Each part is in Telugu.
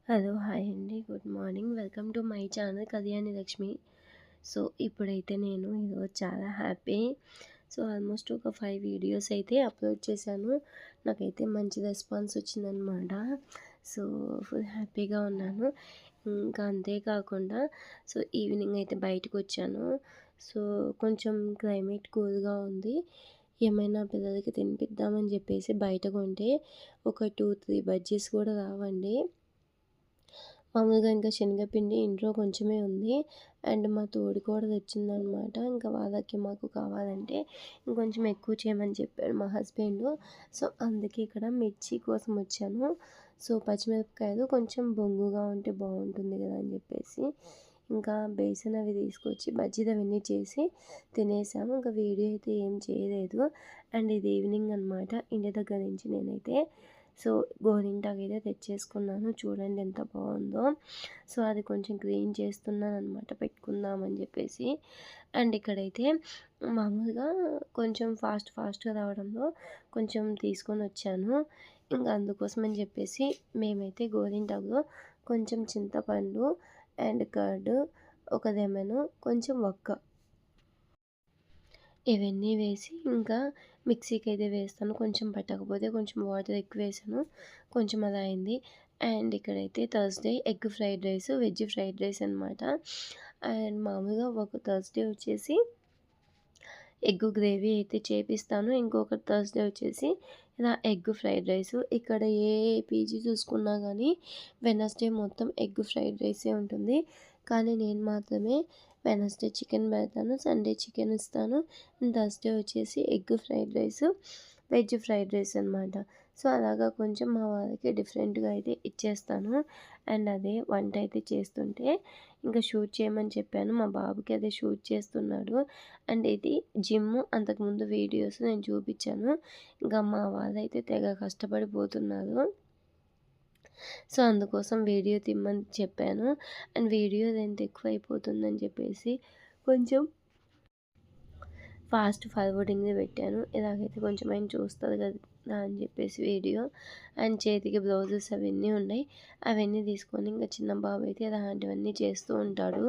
హలో హాయ్ అండి. Good morning. Welcome to my channel Kalyani Lakshmi. So ఇప్పుడైతే నేను ఈరోజు చాలా హ్యాపీ. ఆల్మోస్ట్ ఒక 5 వీడియోస్ అయితే అప్లోడ్ చేశాను. నాకైతే మంచి రెస్పాన్స్ వచ్చిందనమాట. సో ఫుల్ హ్యాపీగా ఉన్నాను. ఇంకా అంతేకాకుండా ఈవినింగ్ అయితే బయటకు వచ్చాను. సో కొంచెం క్లైమేట్ కూల్గా ఉంది. ఏమైనా పిల్లలకి తినిపిద్దామని చెప్పేసి బయట కొంటే ఒక 2-3 బజ్జీస్ కూడా రావండి. మామూలుగా ఇంకా శనగపిండి ఇంట్లో కొంచెమే ఉంది. అండ్ మా తోడికోడలు తెచ్చిందనమాట. ఇంకా వాళ్ళకి మాకు కావాలంటే ఇంకొంచెం ఎక్కువ చేయమని చెప్పాడు మా హస్బెండ్. అందుకే ఇక్కడ మిర్చి కోసం వచ్చాను. పచ్చిమిరపకాయలు కొంచెం బొంగుగా ఉంటే బాగుంటుంది కదా అని చెప్పేసి ఇంకా బేసన్ అవి తీసుకొచ్చి బజ్జీలు అవన్నీ చేసి తినేసాము. ఇంకా వీడియో అయితే ఏం చేయలేదు. అండ్ ఇది ఈవినింగ్ అనమాట. ఇంటి దగ్గర నుంచి నేనైతే గోరింటాకు అయితే తెచ్చేసుకున్నాను. చూడండి ఎంత బాగుందో. అది కొంచెం క్లీన్ చేస్తున్నాను అనమాట, పెట్టుకుందామని చెప్పేసి. అండ్ ఇక్కడైతే మామూలుగా కొంచెం ఫాస్ట్గా రావడంలో కొంచెం తీసుకొని వచ్చాను. ఇంకా అందుకోసమని చెప్పేసి మేమైతే గోరింటాకులో కొంచెం చింతపండు అండ్ కర్డ్, ఒక లెమన్, కొంచెం ఒక్క ఇవన్నీ వేసి ఇంకా మిక్సీకి అయితే వేస్తాను. కొంచెం పట్టకపోతే కొంచెం వాటర్ ఎక్కువ వేసాను, కొంచెం అలా అయింది. అండ్ ఇక్కడైతే Thursday egg fried rice, veg fried rice అనమాట. అండ్ మామూలుగా ఒక థర్స్డే వచ్చేసి ఎగ్ గ్రేవీ అయితే చేపిస్తాను. ఇంకొక థర్స్డే వచ్చేసి ఇలా ఎగ్ ఫ్రైడ్ రైస్. ఇక్కడ ఏ పీజీ చూసుకున్నా కానీ వెనస్డే మొత్తం ఎగ్ ఫ్రైడ్ రైసే ఉంటుంది. కానీ నేను మాత్రమే వెనస్డే చికెన్ పెడతాను, సండే చికెన్ ఇస్తాను. థర్స్డే వచ్చేసి egg fried rice, veg fried rice అనమాట. అలాగా కొంచెం మా వాళ్ళకి డిఫరెంట్గా అయితే ఇచ్చేస్తాను. అండ్ అదే వంట అయితే చేస్తుంటే ఇంకా షూట్ చేయమని చెప్పాను. మా బాబుకి అదే షూట్ చేస్తున్నాడు. అండ్ ఇది జిమ్. అంతకుముందు వీడియోస్ నేను చూపించాను. ఇంకా మా వాళ్ళైతే తెగ కష్టపడిపోతున్నారు. అందుకోసం వీడియో తీయమని చెప్పాను. అండ్ వీడియో ఎంత ఎక్కువ అయిపోతుందని చెప్పేసి కొంచెం ఫాస్ట్ ఫార్వర్డింగ్‌లో పెట్టాను. ఇలాగైతే కొంచెం ఆయన చూస్తారు కదా అని చెప్పేసి వీడియో. అండ్ చేతికి బ్లౌజెస్ అవన్నీ ఉన్నాయి. అవన్నీ తీసుకొని ఇంకా చిన్న బాబు అయితే ఇలాంటివన్నీ చేస్తూ ఉంటాడు.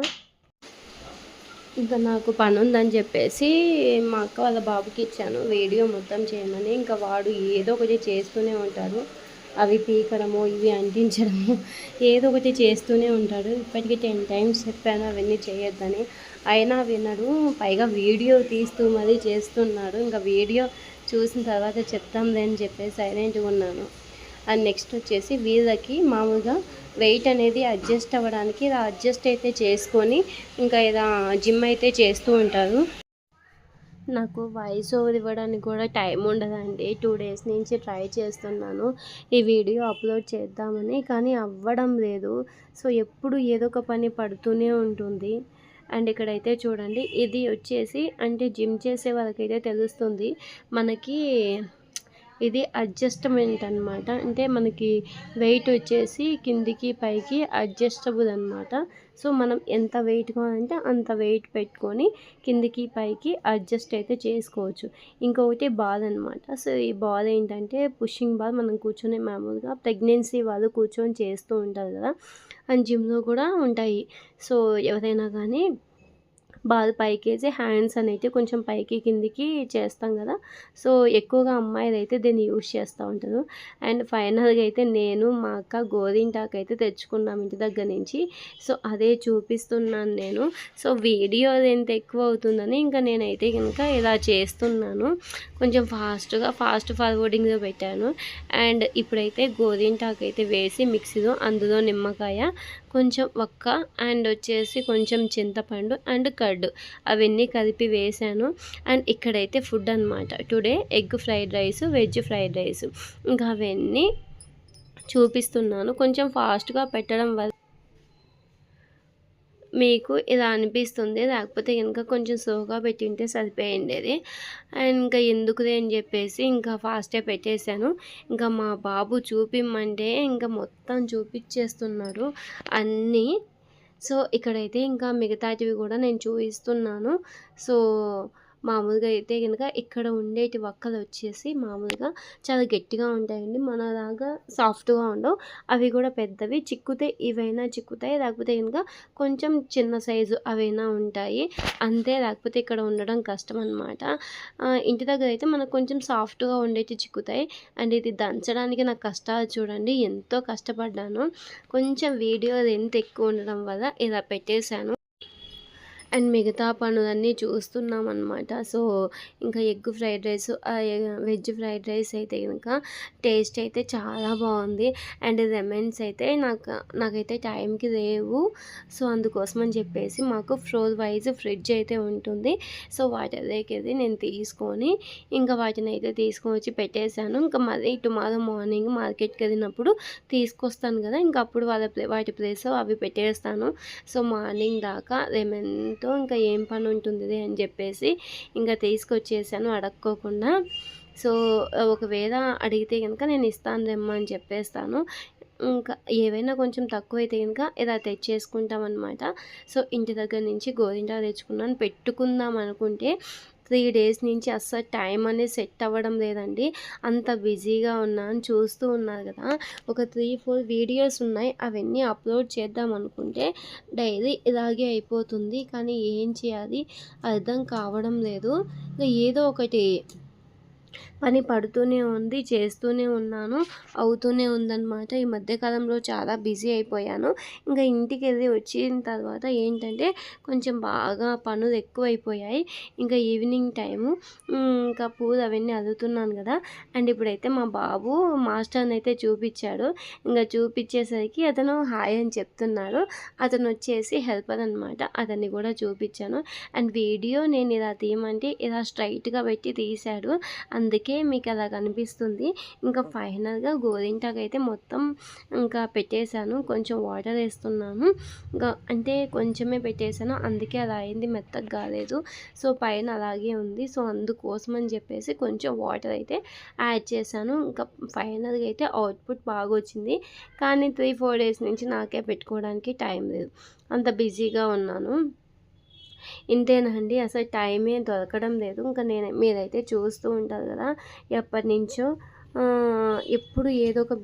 ఇంకా నాకు పని ఉందని చెప్పేసి మా అక్క వాళ్ళ బాబుకి ఇచ్చాను వీడియో మొత్తం చేయమని. ఇంకా వాడు ఏదో ఒకటి చేస్తూనే ఉంటాడు. అవి పీకడము, ఇవి అంటించడము, ఏదో ఒకటి చేస్తూనే ఉంటాడు. ఇప్పటికీ 10 టైమ్స్ చెప్పాను అవన్నీ చేయొద్దని, అయినా వినడు. పైగా వీడియో తీస్తూ మరీ చేస్తున్నాడు. ఇంకా వీడియో చూసిన తర్వాత చెప్తాంలే అని చెప్పేసి సైలెంట్గా ఉన్నాను. అండ్ నెక్స్ట్ వచ్చేసి వీళ్ళకి మామూలుగా వెయిట్ అనేది అడ్జస్ట్ అవ్వడానికి ఇలా అడ్జస్ట్ అయితే చేసుకొని ఇంకా ఇలా జిమ్ అయితే చేస్తూ ఉంటారు. నాకు వాయిస్ ఓవర్ ఇవ్వడానికి కూడా టైం ఉండదండి. 2 డేస్ నుంచి ట్రై చేస్తున్నాను ఈ వీడియో అప్లోడ్ చేద్దామని, కానీ అవ్వడం లేదు. ఎప్పుడు ఏదో ఒక పని పడుతూనే ఉంటుంది. అండ్ ఇక్కడైతే చూడండి, ఇది వచ్చేసి అంటే జిమ్ చేసే వాళ్ళకైతే తెలుస్తుంది. మనకి ఇది అడ్జస్ట్మెంట్ అనమాట. అంటే మనకి వెయిట్ వచ్చేసి కిందికి పైకి అడ్జస్టబుల్ అనమాట. మనం ఎంత వెయిట్ కావాలంటే అంత వెయిట్ పెట్టుకొని కిందికి పైకి అడ్జస్ట్ అయితే చేసుకోవచ్చు. ఇంకొకటి బాల్ అనమాట. ఈ బాల్ ఏంటంటే పుషింగ్ బాల్. మనం కూర్చొని మామూలుగా ప్రెగ్నెన్సీ వాళ్ళు కూర్చొని చేస్తూ ఉంటారు కదా, అండ్ జిమ్లో కూడా ఉంటాయి. ఎవరైనా కానీ బాల్ పైకేసి హ్యాండ్స్ అనేవి కొంచెం పైకి కిందికి చేస్తాం కదా. ఎక్కువగా అమ్మాయిలు అయితే దీన్ని యూజ్ చేస్తూ ఉంటారు. అండ్ ఫైనల్గా అయితే నేను మా అక్క గోరింటాకు అయితే తెచ్చుకున్నాం ఇంటి దగ్గర నుంచి. అదే చూపిస్తున్నాను నేను. వీడియో ఎంత ఎక్కువ అవుతుందని ఇంకా నేనైతే కనుక ఇలా చేస్తున్నాను. కొంచెం ఫాస్ట్ ఫార్వర్డింగ్లో పెట్టాను. అండ్ ఇప్పుడైతే గోరింటాకు అయితే వేసి మిక్సీలో, అందులో నిమ్మకాయ, కొంచెం ఒక్క, అండ్ వచ్చేసి కొంచెం చింతపండు అండ్ కర్డ్ అవన్నీ కలిపి వేసాను. అండ్ ఇక్కడైతే ఫుడ్ అనమాట. Today egg fried rice, veg fried rice, ఇంకా అవన్నీ చూపిస్తున్నాను. కొంచెం ఫాస్ట్గా పెట్టడం వల్ల మీకు ఇలా అనిపిస్తుంది, లేకపోతే కనుక కొంచెం స్లోగా పెట్టింటే సరిపోయిండేది. అండ్ ఇంకా ఎందుకులే అని చెప్పేసి ఇంకా ఫాస్ట్గా పెట్టేశాను. ఇంకా మా బాబు చూపిమ్మంటే ఇంకా మొత్తం చూపించేస్తున్నాడు అన్నీ. ఇక్కడైతే ఇంకా మిగతాటివి కూడా నేను చూపిస్తున్నాను. మామూలుగా అయితే గనుక ఇక్కడ ఉండేటి వక్కలు వచ్చేసి మామూలుగా చాలా గట్టిగా ఉంటాయండి. మనలాగా సాఫ్ట్‌గా ఉండవు. అవి కూడా పెద్దవి చిక్కుతే ఇవైనా చిక్కుతాయి. లేకపోతే గనుక కొంచెం చిన్న సైజు అవైనా ఉంటాయి. అంతే లేకపోతే ఇక్కడ ఉండడం కష్టం అనమాట. ఇంటి దగ్గర అయితే మనకు కొంచెం సాఫ్ట్‌గా ఉండేటివి చిక్కుతాయి. అండ్ ఇది దంచడానికి నాకు కష్టాలు చూడండి ఎంతో కష్టపడ్డాను. కొంచెం వీడియో లెంత్ ఎక్కువ ఉండడం వల్ల ఇలా పెట్టేశాను. అండ్ మిగతా పనులన్నీ చూస్తున్నామనమాట. సో, ఇంకా egg fried rice veg fried rice అయితే గనక టేస్ట్ అయితే చాలా బాగుంది. అండ్ లెమన్స్ అయితే నాకైతే టైంకి లేవు. సో, అందుకోసమని చెప్పేసి మాకు ఫ్లోర్ వైజ్ ఫ్రిడ్జ్ అయితే ఉంటుంది. సో, వాటిలోకెళ్ళి నేను తీసుకొని ఇంకా వాటిని అయితే తీసుకొని వచ్చి పెట్టేశాను. ఇంకా మళ్ళీ టుమారో మార్నింగ్ మార్కెట్కి వెళ్ళినప్పుడు తీసుకొస్తాను కదా, ఇంకా అప్పుడు వాటి ప్లేస్లో అవి పెట్టేస్తాను. సో, మార్నింగ్ దాకా లెమన్తో ఇంకా ఏం పని ఉంటుంది అని చెప్పేసి ఇంకా తీసుకొచ్చేసాను అడక్కోకుండా. సో, ఒకవేళ అడిగితే కనుక నేను ఇస్తానులేమ్మా అని చెప్పేస్తాను. ఇంకా ఏవైనా కొంచెం తక్కువైతే కనుక ఇలా తెచ్చేసుకుంటామన్నమాట. సో, ఇంటి దగ్గర నుంచి గోరింటాకు తెచ్చుకున్నాను. పెట్టుకుందాం అనుకుంటే 3 డేస్ నుంచి అస్సలు టైం అనేది సెట్ అవ్వడం లేదండి. అంత బిజీగా ఉన్నాను. చూస్తూ ఉన్నారు కదా, ఒక 3, 4 వీడియోస్ ఉన్నాయి. అవన్నీ అప్లోడ్ చేద్దాం అనుకుంటే డైలీ ఇలాగే అయిపోతుంది. కానీ ఏం చేయాలి అర్థం కావడం లేదు. ఏదో ఒకటి పని పడుతూనే ఉంది, చేస్తూనే ఉన్నాను, అవుతూనే ఉందన్నమాట. ఈ మధ్యకాలంలో చాలా బిజీ అయిపోయాను. ఇంకా ఇంటికెళ్ళి వచ్చిన తర్వాత ఏంటంటే కొంచెం బాగా పనులు ఎక్కువైపోయాయి. ఇంకా ఈవినింగ్ టైము ఇంకా పూలు అవన్నీ అల్లుతున్నాను కదా. అండ్ ఇప్పుడైతే మా బాబు మాస్టర్ని అయితే చూపించాడు. ఇంకా చూపించేసరికి అతను హాయ్ అని చెప్తున్నాడు. అతను వచ్చేసి హెల్పర్ అనమాట. అతన్ని కూడా చూపించాను. అండ్ వీడియో నేను ఇలా తీయమంటే ఇలా స్ట్రైట్గా పెట్టి తీశాడు. అందుకే మీకు అలా కనిపిస్తుంది. ఇంకా ఫైనల్గా గోరింటాకు అయితే మొత్తం ఇంకా పెట్టేశాను. కొంచెం వాటర్ వేస్తున్నాను. ఇంకా అంటే కొంచెమే పెట్టేశాను, అందుకే అలా అయింది, మెత్తగా కాలేదు. సో, పైన అలాగే ఉంది. సో, అందుకోసం అని చెప్పేసి కొంచెం వాటర్ అయితే యాడ్ చేశాను. ఇంకా ఫైనల్గా అయితే అవుట్పుట్ బాగా వచ్చింది. కానీ 3, 4 డేస్ నుంచి నాకే పెట్టుకోవడానికి టైం లేదు, అంత బిజీగా ఉన్నాను. ఇంతేనండి, అసలు టైమే దొరకడం లేదు. ఇంకా మీరైతే చూస్తూ ఉంటారు కదా ఎప్పటినుంచో ఎప్పుడు ఏదో ఒక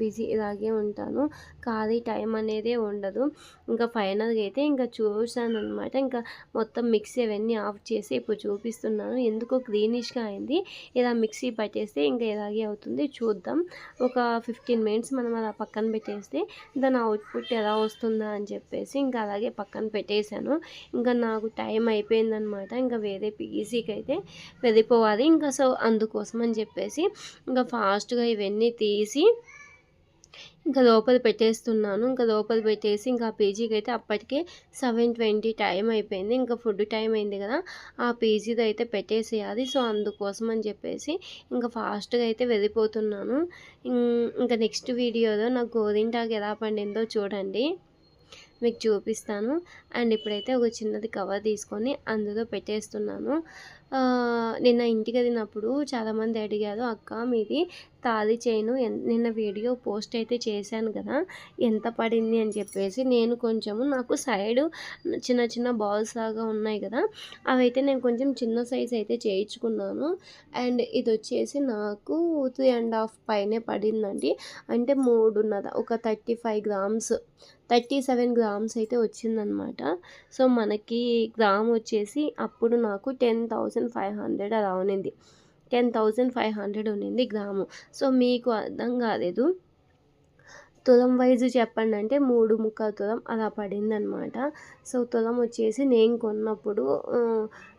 బిజీ ఇలాగే ఉంటాను. ఖాళీ టైం అనేదే ఉండదు. ఇంకా ఫైనల్గా అయితే ఇంకా చూసానమాట. ఇంకా మొత్తం మిక్సీ అవన్నీ ఆఫ్ చేసి ఇప్పుడు చూపిస్తున్నాను. ఎందుకో గ్రీనిష్గా అయింది. ఇలా మిక్సీ పట్టేస్తే ఇంకా ఇలాగే అవుతుంది. చూద్దాం. ఒక 15 మినిట్స్ మనం అలా పక్కన పెట్టేస్తే దాని అవుట్పుట్ ఎలా వస్తుందా అని చెప్పేసి ఇంకా అలాగే పక్కన పెట్టేశాను. ఇంకా నాకు టైం అయిపోయిందనమాట. ఇంకా వేరే పీజీకి అయితే వెళ్ళిపోవాలి. ఇంకా సో, అందుకోసం అని చెప్పేసి ఇంకా ఫాస్ట్గా ఇవన్నీ తీసి ఇంకా లోపల పెట్టేస్తున్నాను. ఇంకా లోపల పెట్టేసి ఇంకా ఆ పీజీకి అయితే అప్పటికే 7:20 టైం అయిపోయింది. ఇంకా ఫుడ్ టైం అయింది కదా, ఆ పీజీది అయితే పెట్టేసేయాలి. సో, అందుకోసం అని చెప్పేసి ఇంకా ఫాస్ట్గా అయితే వెళ్ళిపోతున్నాను. ఇంకా నెక్స్ట్ వీడియోలో నాకు గోరింటాకు ఎలా పండిందో చూడండి, మీకు చూపిస్తాను. అండ్ ఇప్పుడైతే ఒక చిన్నది కవర్ తీసుకొని అందులో పెట్టేస్తున్నాను. నిన్న ఇంటికి వెళ్ళినప్పుడు చాలామంది అడిగారు, అక్క మీది తాళి చైను నిన్న వీడియో పోస్ట్ అయితే చేశాను కదా, ఎంత పడింది అని చెప్పేసి. నేను కొంచెము నాకు సైడు చిన్న చిన్న బాల్స్ లాగా ఉన్నాయి కదా, అవైతే నేను కొంచెం చిన్న సైజ్ అయితే చేయించుకున్నాను. అండ్ ఇది వచ్చేసి నాకు 3.5 పైనే పడిందండి. అంటే 3.5, ఒక 35 గ్రామ్స్ 37 గ్రామ్స్ అయితే వచ్చిందనమాట. సో, మనకి గ్రామ్ వచ్చేసి అప్పుడు నాకు 10,500 అలా ఉన్నింది. 10,500 ఉన్నింది గ్రాము. సో, మీకు అర్థం కాలేదు, తులం వైజ్ చెప్పండి అంటే 3.25 తులం అలా పడిందనమాట. సో, తులం వచ్చేసి నేను కొన్నప్పుడు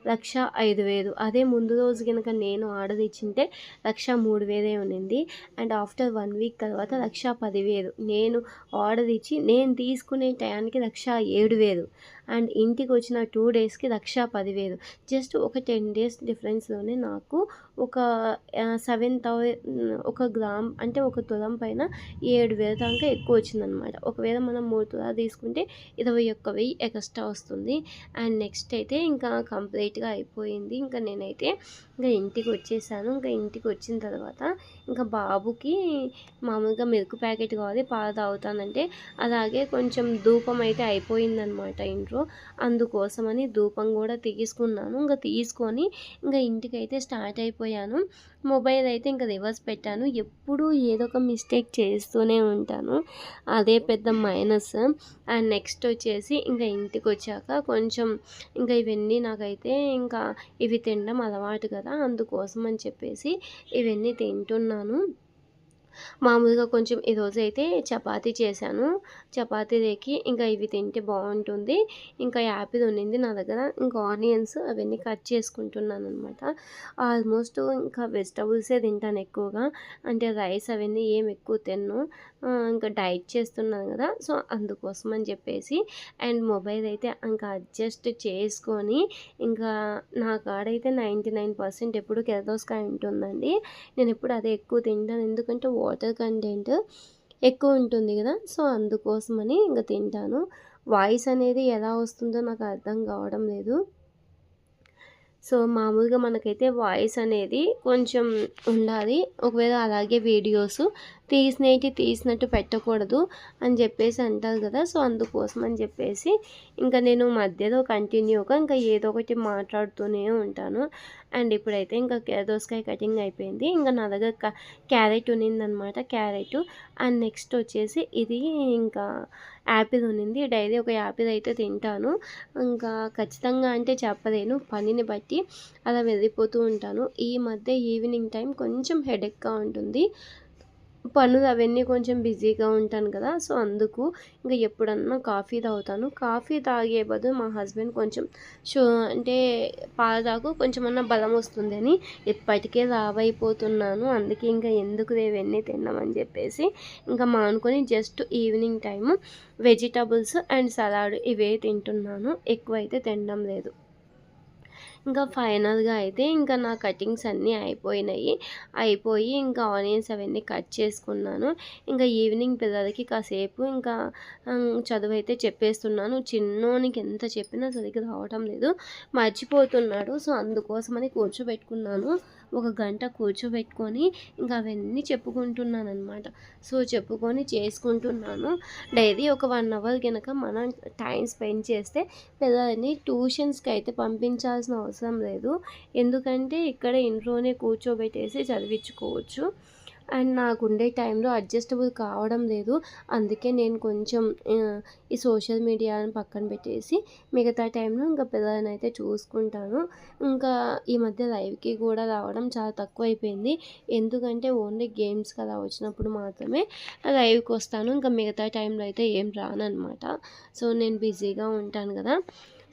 1,05,000. అదే ముందు రోజు కనుక నేను ఆర్డర్ ఇచ్చింటే 1,03,000 ఉన్నింది. అండ్ ఆఫ్టర్ 1 వీక్ తర్వాత 1,10,000. నేను ఆర్డర్ ఇచ్చి నేను తీసుకునే టయానికి 1,07,000. అండ్ ఇంటికి వచ్చిన 2 డేస్కి 1,10,000. జస్ట్ ఒక 10 డేస్ డిఫరెన్స్లోనే నాకు ఒక 7,000, ఒక గ్రామ్ అంటే ఒక తులం పైన 7,000 దాకా ఎక్కువ వచ్చిందనమాట. ఒకవేళ మనం 3 తులాలు తీసుకుంటే 21,000 ఎక్స్ట్రా వస్తుంది. అండ్ నెక్స్ట్ అయితే ఇంకా కంప్లీట్గా అయిపోయింది. ఇంకా నేనైతే ఇంకా ఇంటికి వచ్చేసాను. ఇంకా ఇంటికి వచ్చిన తర్వాత ఇంకా బాబుకి మామూలుగా మిల్క్ ప్యాకెట్ కావాలి, పాలు తాగుతానంటే, అలాగే కొంచెం ధూపం అయితే అయిపోయిందనమాట ఇంట్లో. అందుకోసమని ధూపం కూడా తీసుకున్నాను. ఇంకా తీసుకొని ఇంకా ఇంటికైతే స్టార్ట్ అయిపోయాను. మొబైల్ అయితే ఇంకా రివర్స్ పెట్టాను. ఎప్పుడూ ఏదో ఒక మిస్టేక్ చేస్తూనే ఉంటాను, అదే పెద్ద మైనస్. అండ్ నెక్స్ట్ వచ్చేసి ఇంకా ఇంటికి వచ్చాక కొంచెం ఇంకా ఇవన్నీ నాకైతే ఇంకా ఇవి తినడం అలవాటు కదా, అందుకోసం అని చెప్పేసి ఇవన్నీ తింటున్నాను. మామూలుగా కొంచెం ఈరోజైతే చపాతీ చేశాను. చపాతీలోకి ఇంకా ఇవి తింటే బాగుంటుంది. ఇంకా యాపిల్ ఉండింది నా దగ్గర. ఇంకా ఆనియన్స్ అవన్నీ కట్ చేసుకుంటున్నానమాట. ఆల్మోస్ట్ ఇంకా వెజిటబుల్సే తింటాను ఎక్కువగా. అంటే రైస్ అవన్నీ ఏం ఎక్కువ తినను. ఇంకా డైట్ చేస్తున్నాను కదా, సో అందుకోసం అని చెప్పేసి. అండ్ మొబైల్ అయితే ఇంకా అడ్జస్ట్ చేసుకొని ఇంకా నా కాడైతే 99% ఎప్పుడు కెరదోసకాయ ఉంటుందండి. నేను ఎప్పుడు అదే ఎక్కువ తింటాను, ఎందుకంటే వాటర్ కంటెంట్ ఎక్కువ ఉంటుంది కదా, సో అందుకోసమని ఇంకా తింటాను. వాయిస్ అనేది ఎలా వస్తుందో నాకు అర్థం కావడం లేదు. సో మామూలుగా మనకైతే వాయిస్ అనేది కొంచెం ఉండాలి. ఒకవేళ అలాగే వీడియోస్ తీసినట్టు పెట్టకూడదు అని చెప్పేసి అంటారు కదా, సో అందుకోసం అని చెప్పేసి ఇంకా నేను మధ్యలో కంటిన్యూగా ఇంకా ఏదో ఒకటి మాట్లాడుతూనే ఉంటాను. అండ్ ఇప్పుడైతే ఇంకా దోసకాయ కటింగ్ అయిపోయింది. ఇంకా నా దగ్గర క్యారెట్ ఉన్నిందనమాట, క్యారెట్. అండ్ నెక్స్ట్ వచ్చేసి ఇది ఇంకా యాపిల్ ఉన్నింది. డైలీ ఒక యాపిల్ అయితే తింటాను. ఇంకా ఖచ్చితంగా అంటే చెప్పలేను, పనిని బట్టి అలా వెళ్ళిపోతూ ఉంటాను. ఈ మధ్య ఈవినింగ్ టైం కొంచెం హెడేక్గా ఉంటుంది, పనులు అవన్నీ కొంచెం బిజీగా ఉంటాను కదా, సో అందుకు ఇంకా ఎప్పుడన్నా కాఫీ తాగుతాను. కాఫీ తాగే బదులు మా హస్బెండ్ కొంచెం అంటే పాలు తాగు కొంచెమన్నా బలం వస్తుంది అని ఇప్పటికే లావైపోతున్నాను. అందుకే ఇంకా ఎందుకు ఇవన్నీ తిన్నామని చెప్పేసి ఇంకా మానుకొని just evening time vegetables and salad ఇవే తింటున్నాను, ఎక్కువైతే తినడం లేదు. ఇంకా ఫైనల్గా అయితే ఇంకా నా కటింగ్స్ అన్నీ అయిపోయి ఇంకా ఆనియన్స్ అవన్నీ కట్ చేసుకున్నాను. ఇంకా ఈవినింగ్ పిల్లలకి కాసేపు ఇంకా చదువు అయితే చెప్పేస్తున్నాను. చిన్నోనికి ఎంత చెప్పినా సరిగ్గా రావటం లేదు, మర్చిపోతున్నాడు. సో అందుకోసమని కూర్చోబెట్టుకున్నాను. ఒక గంట కూర్చోబెట్టుకొని ఇంకా అవన్నీ చెప్పుకుంటున్నాను అనమాట. సో చెప్పుకొని చేసుకుంటున్నాను. డైలీ ఒక 1 అవర్ కనుక మనం టైం స్పెండ్ చేస్తే పిల్లల్ని ట్యూషన్స్కి అయితే పంపించాల్సిన అవసరం లేదు, ఎందుకంటే ఇక్కడ ఇంట్లోనే కూర్చోబెట్టేసి చదివించుకోవచ్చు. అండ్ నాకుండే టైంలో అడ్జస్టబుల్ కావడం లేదు, అందుకే నేను కొంచెం ఈ సోషల్ మీడియాని పక్కన పెట్టేసి మిగతా టైంలో ఇంకా పిల్లలని అయితే చూసుకుంటాను. ఇంకా ఈ మధ్య లైవ్కి కూడా రావడం చాలా తక్కువ అయిపోయింది, ఎందుకంటే ఓన్లీ గేమ్స్ కదా వచ్చినప్పుడు మాత్రమే లైవ్కి వస్తాను. ఇంకా మిగతా టైంలో అయితే ఏం రానన్నమాట. సో నేను బిజీగా ఉంటాను కదా,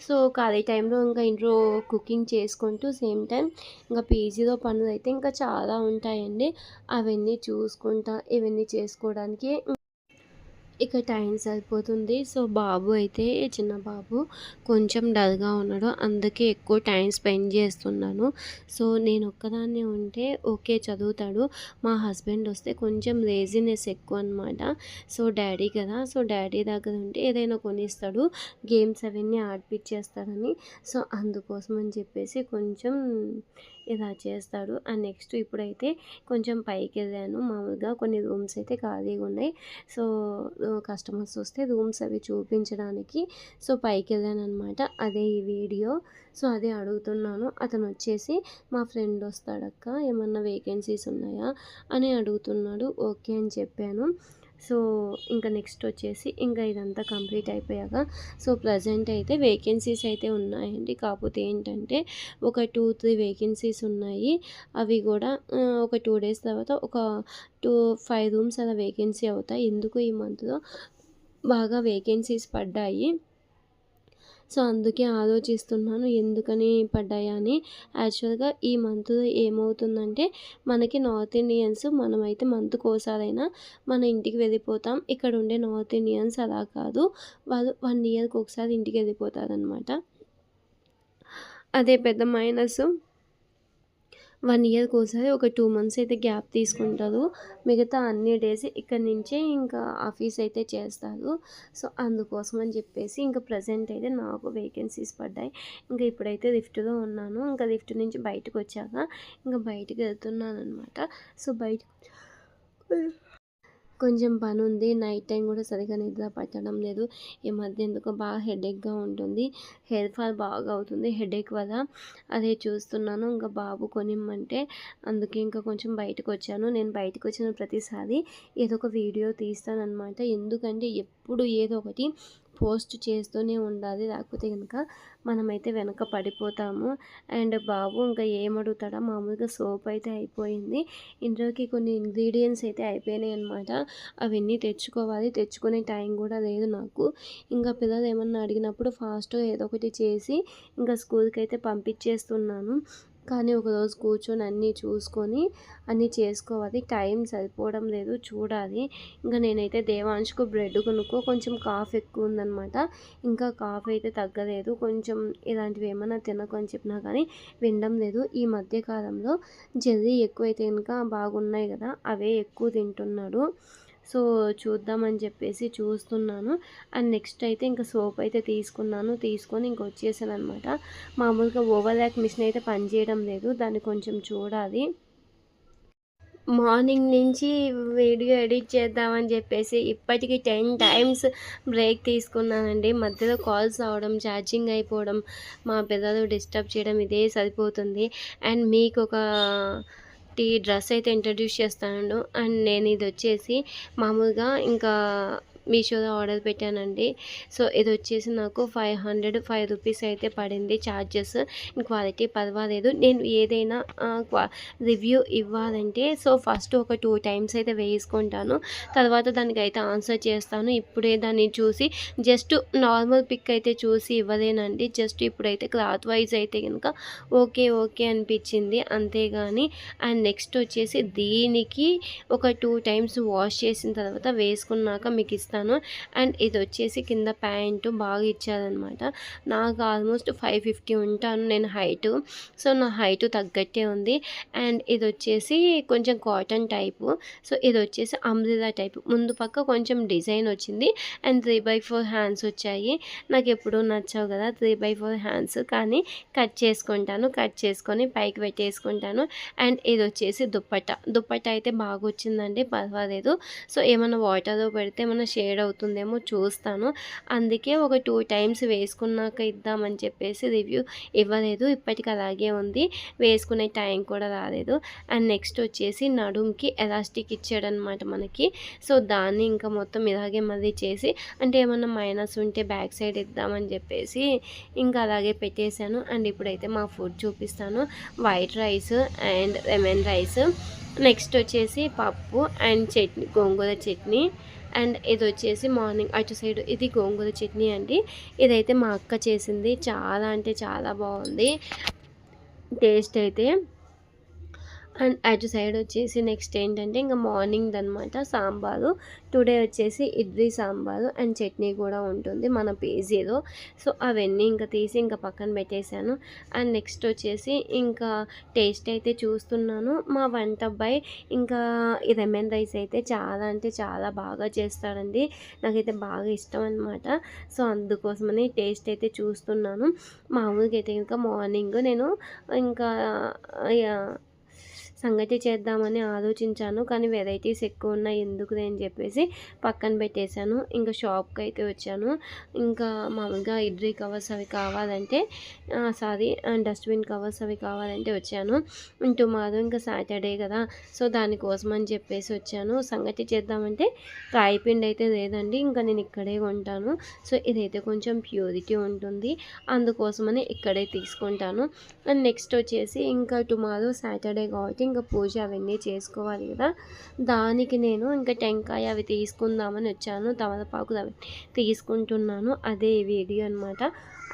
సో ఖాళీ టైంలో ఇంకా ఇంట్లో కుకింగ్ చేసుకుంటూ సేమ్ టైం ఇంకా పీజీలో పనులు అయితే ఇంకా చాలా ఉంటాయండి, అవన్నీ చూసుకుంటా ఇవన్నీ చేసుకోవడానికి ఇక టైం సరిపోతుంది. సో బాబు అయితే చిన్న బాబు కొంచెం డల్గా ఉన్నాడు, అందుకే ఎక్కువ టైం స్పెండ్ చేస్తున్నాను. సో నేను ఒక్కదాన్నే ఉంటే ఓకే చదువుతాడు, మా హస్బెండ్ వస్తే కొంచెం లేజినెస్ ఎక్కువ అనమాట. సో డాడీ కదా, సో డాడీ దగ్గర ఉంటే ఏదైనా కొనిస్తాడు, గేమ్స్ అవన్నీ ఆడిపించేస్తాడని. సో అందుకోసం అని చెప్పేసి కొంచెం ఇలా చేస్తాడు. అండ్ నెక్స్ట్ ఇప్పుడైతే కొంచెం పైకి వెళ్ళాను, మామూలుగా కొన్ని రూమ్స్ అయితే ఖాళీగా ఉన్నాయి. సో కస్టమర్స్ వస్తే రూమ్స్ అవి చూపించడానికి సో పైకి వెళ్ళాను అనమాట, అదే ఈ వీడియో. సో అదే అడుగుతున్నాను. అతను వచ్చేసి మా ఫ్రెండ్ వస్తాడక్క ఏమన్నా వేకెన్సీస్ ఉన్నాయా అని అడుగుతున్నాడు. ఓకే అని చెప్పాను. సో ఇంకా నెక్స్ట్ వచ్చేసి ఇంకా ఇదంతా కంప్లీట్ అయిపోయాక సో ప్రజెంట్ అయితే వేకెన్సీస్ అయితే ఉన్నాయండి, కాకపోతే ఏంటంటే ఒక 2-3 వేకెన్సీస్ ఉన్నాయి. అవి కూడా ఒక 2 డేస్ తర్వాత ఒక 5 రూమ్స్ అలా వేకెన్సీ అవుతాయి. ఎందుకు ఈ మంత్లో బాగా వేకెన్సీస్ పడ్డాయి, సో అందుకే ఆలోచిస్తున్నాను ఎందుకని పడ్డాయా అని. యాక్చువల్గా ఈ మంత్ ఏమవుతుందంటే మనకి నార్త్ ఇండియన్స్ మనమైతే మంత్కి ఒకసారైనా మన ఇంటికి వెళ్ళిపోతాం, ఇక్కడ ఉండే నార్త్ ఇండియన్స్ అలా కాదు, వాళ్ళు 1 ఇయర్కి ఒకసారి ఇంటికి వెళ్ళిపోతారనమాట, అదే పెద్ద మైనస్. 1 ఇయర్‌కి ఒకసారి ఒక 2 మంత్స్ అయితే గ్యాప్ తీసుకుంటారు. మిగతా అన్ని డేస్ ఇక్కడి నుంచే ఇంకా ఆఫీస్ అయితే చేస్తారు. సో, అందుకోసం అని చెప్పేసి ఇంకా ప్రెజెంట్ అయితే నాకు వేకెన్సీస్ పడ్డాయి. ఇంకా ఇప్పుడైతే లిఫ్ట్‌లో ఉన్నాను. ఇంకా లిఫ్ట్ నుంచి బయటకొచ్చాక ఇంకా బయటికి వెళ్తున్నాననమాట. సో, బయటకి కొంచెం పనుంది. నైట్ టైం కూడా సరిగ్గా నిద్ర పట్టడం లేదు. ఈ మధ్య ఎందుకో బాగా హెడేక్‌గా ఉంటుంది. హెయిర్ ఫాల్ బాగా అవుతుంది హెడేక్ వల్ల. అదే చూస్తున్నాను. ఇంకా బాబు కొనిమ్మంటే అందుకే ఇంకా కొంచెం బయటకొచ్చాను. నేను బయటకొచ్చిన ప్రతిసారి ఏదో ఒక వీడియో తీస్తాననమాట. ఎందుకంటే ఎప్పుడు ఏదో ఒకటి పోస్ట్ చేస్తూనే ఉండాలి. లేకపోతే గనుక మనమైతే వెనక పడిపోతాము. అండ్ బాబు ఇంకా ఏమడుగుతాడో మామూలుగా సోప్ అయితే అయిపోయింది. ఇందులోకి కొన్ని ఇంగ్రీడియంట్స్ అయితే అయిపోయినాయన్నమాట. అవన్నీ తెచ్చుకోవాలి. తెచ్చుకునే టైం కూడా లేదు నాకు. ఇంకా పిల్లలు ఏమన్నా అడిగినప్పుడు ఫాస్ట్‌గా ఏదో ఒకటి చేసి ఇంకా స్కూల్‌కైతే పంపించేస్తున్నాను. కానీ ఒకరోజు కూర్చొని అన్నీ చూసుకొని అన్నీ చేసుకోవాలి. టైం సరిపోవడం లేదు చూడాలి. ఇంకా నేనైతే దేవాంష్‌కు బ్రెడ్ కొనుక్కో కొంచెం కాఫ్ ఎక్కువ ఉందనమాట. ఇంకా కాఫ్ అయితే తగ్గలేదు. కొంచెం ఇలాంటివి ఏమన్నా తినకు అని చెప్పినా కానీ వినడం లేదు. ఈ మధ్య కాలంలో జెర్రీ ఎక్కువైతే కనుక బాగున్నాయి కదా! అవే ఎక్కువ తింటున్నాడు. సో, చూద్దామని చెప్పేసి చూస్తున్నాను. అండ్ నెక్స్ట్ అయితే ఇంకా సోప్ అయితే తీసుకున్నాను. తీసుకొని ఇంక వచ్చేసాననమాట. మామూలుగా ఓవర్‌లాక్ మిషన్ అయితే పనిచేయడం లేదు. దాన్ని కొంచెం చూడాలి. మార్నింగ్ నుంచి వీడియో ఎడిట్ చేద్దామని చెప్పేసి ఇప్పటికి 10 టైమ్స్ బ్రేక్ తీసుకున్నానండి. మధ్యలో కాల్స్ రావడం, ఛార్జింగ్ అయిపోవడం, మా పిల్లలు డిస్టర్బ్ చేయడం ఇదే సరిపోతుంది. అండ్ మీకొక డ్రెస్ అయితే ఇంట్రడ్యూస్ చేస్తాను. అండ్ నేను ఇది వచ్చేసి మామూలుగా ఇంకా మీషోలో ఆర్డర్ పెట్టానండి. సో, ఇది వచ్చేసి నాకు 505 రూపీస్ అయితే పడింది ఛార్జెస్. క్వాలిటీ పర్వాలేదు. నేను ఏదైనా రివ్యూ ఇవ్వాలంటే సో, ఫస్ట్ ఒక 2 టైమ్స్ అయితే వేసుకుంటాను. తర్వాత దానికైతే ఆన్సర్ చేస్తాను. ఇప్పుడే దాన్ని చూసి జస్ట్ నార్మల్ పిక్ అయితే చూసి ఇవ్వలేనండి. జస్ట్ ఇప్పుడైతే క్లాత్ వైజ్ అయితే కనుక ఓకే అనిపించింది. అంతేగాని అండ్ నెక్స్ట్ వచ్చేసి దీనికి ఒక 2 టైమ్స్ వాష్ చేసిన తర్వాత వేసుకున్నాక మీకు ఇస్తాను. అండ్ ఇది వచ్చేసి కింద ప్యాంటు బాగా ఇచ్చారనమాట. నాకు ఆల్మోస్ట్ 550 ఉంటాను నేను హైటు. సో, నా హైటు తగ్గట్టే ఉంది. అండ్ ఇది వచ్చేసి కొంచెం కాటన్ టైపు. సో, ఇది వచ్చేసి అంబ్రెల్లా టైపు. ముందు పక్క కొంచెం డిజైన్ వచ్చింది. అండ్ 3/4 హ్యాండ్స్ వచ్చాయి. నాకు ఎప్పుడూ నచ్చవు కదా 3/4 హ్యాండ్స్. కానీ కట్ చేసుకుంటాను. కట్ చేసుకొని పైకి పెట్టేసుకుంటాను. అండ్ ఇది వచ్చేసి దుప్పట్టా అయితే బాగా వచ్చిందండి. పర్వాలేదు. సో, ఏమైనా వాటర్లో పెడితే ఏమైనా షేడ్ అవుతుందేమో చూస్తాను. అందుకే ఒక 2 టైమ్స్ వేసుకున్నాక ఇద్దామని చెప్పేసి రివ్యూ ఇవ్వలేదు. ఇప్పటికి అలాగే ఉంది. వేసుకునే టైం కూడా రాలేదు. అండ్ నెక్స్ట్ వచ్చేసి నడుంకి ఎలాస్టిక్ ఇచ్చాడనమాట మనకి. సో, దాన్ని ఇంకా మొత్తం ఇలాగే మళ్ళీ చేసి అంటే ఏమన్నా మైనస్ ఉంటే బ్యాక్ సైడ్ ఇద్దామని చెప్పేసి ఇంకా అలాగే పెట్టేశాను. అండ్ ఇప్పుడైతే మా ఫుడ్ చూపిస్తాను. White rice and lemon rice. Next వచ్చేసి పప్పు and chutney, gongura chutney. And ఇది వచ్చేసి మార్నింగ్ అటు సైడ్ ఇది గోంగూర చట్నీ అండి. ఇదైతే మా అక్క చేసింది. చాలా అంటే చాలా బాగుంది టేస్ట్ అయితే. అండ్ అటు సైడ్ వచ్చేసి నెక్స్ట్ ఏంటంటే ఇంకా మార్నింగ్ అనమాట సాంబారు. టుడే వచ్చేసి ఇడ్లీ సాంబారు అండ్ చట్నీ కూడా ఉంటుంది మన పేజీలో. సో, అవన్నీ ఇంకా తీసి ఇంకా పక్కన పెట్టేశాను. అండ్ నెక్స్ట్ వచ్చేసి ఇంకా టేస్ట్ అయితే చూస్తున్నాను. మా వంట అబ్బాయి ఇంకా ఈ లెమన్ రైస్ అయితే చాలా అంటే చాలా బాగా చేస్తాడండి. నాకైతే బాగా ఇష్టం అనమాట. సో, అందుకోసమని టేస్ట్ అయితే చూస్తున్నాను. మామూలుగా అయితే ఇంకా మార్నింగ్ నేను ఇంకా సంగటి చేద్దామని ఆలోచించాను. కానీ వెరైటీస్ ఎక్కువ ఉన్నాయి ఎందుకులే అని చెప్పేసి పక్కన పెట్టేశాను. ఇంకా షాప్కి అయితే వచ్చాను. ఇంకా మామూలుగా ఇడ్లీ కవర్స్ అవి కావాలంటే డస్ట్బిన్ కవర్స్ అవి కావాలంటే వచ్చాను. టుమారో ఇంకా సాటర్డే కదా, సో దానికోసం అని చెప్పేసి వచ్చాను. సంగటి చేద్దామంటే రాయిపిండి అయితే లేదండి. ఇంకా నేను ఇక్కడే కొంటాను. సో, ఇదైతే కొంచెం ప్యూరిటీ ఉంటుంది. అందుకోసమని ఇక్కడే తీసుకుంటాను. అండ్ నెక్స్ట్ వచ్చేసి ఇంకా టుమారో సాటర్డే కాబట్టి ఇంకా పూజ అవన్నీ చేసుకోవాలి కదా, దానికి నేను ఇంకా టెంకాయ అవి తీసుకుందామని వచ్చాను. తమలపాకులు అవి తీసుకుంటున్నాను. అదే ఈ వీడియో అనమాట.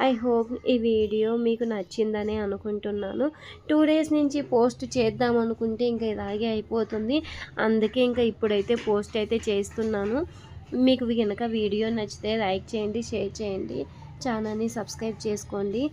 ఐ హోప్ ఈ వీడియో మీకు నచ్చిందని అనుకుంటున్నాను. 2 డేస్ నుంచి పోస్ట్ చేద్దాం అనుకుంటే ఇంకా ఇలాగే అయిపోతుంది. అందుకే ఇంకా ఇప్పుడైతే పోస్ట్ అయితే చేస్తున్నాను. మీకు కనుక వీడియో నచ్చితే లైక్ చేయండి, షేర్ చేయండి, ఛానల్ని సబ్స్క్రైబ్ చేసుకోండి.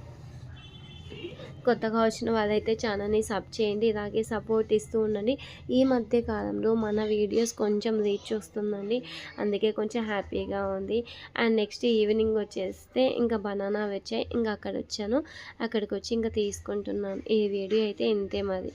కొత్తగా వచ్చిన వాళ్ళైతే ఛానల్ని సబ్ చేయండి, ఇలాగే సపోర్ట్ ఇస్తూ ఉండండి. ఈ మధ్య కాలంలో మన వీడియోస్ కొంచెం రీచ్ వస్తుందండి, అందుకే కొంచెం హ్యాపీగా ఉంది. అండ్ నెక్స్ట్ ఈవినింగ్ వచ్చేస్తే ఇంకా బనానా వచ్చాయి, ఇంకా అక్కడ వచ్చాను, అక్కడికి వచ్చి ఇంకా తీసుకుంటున్నాను. ఈ వీడియో అయితే ఇంతే మరి.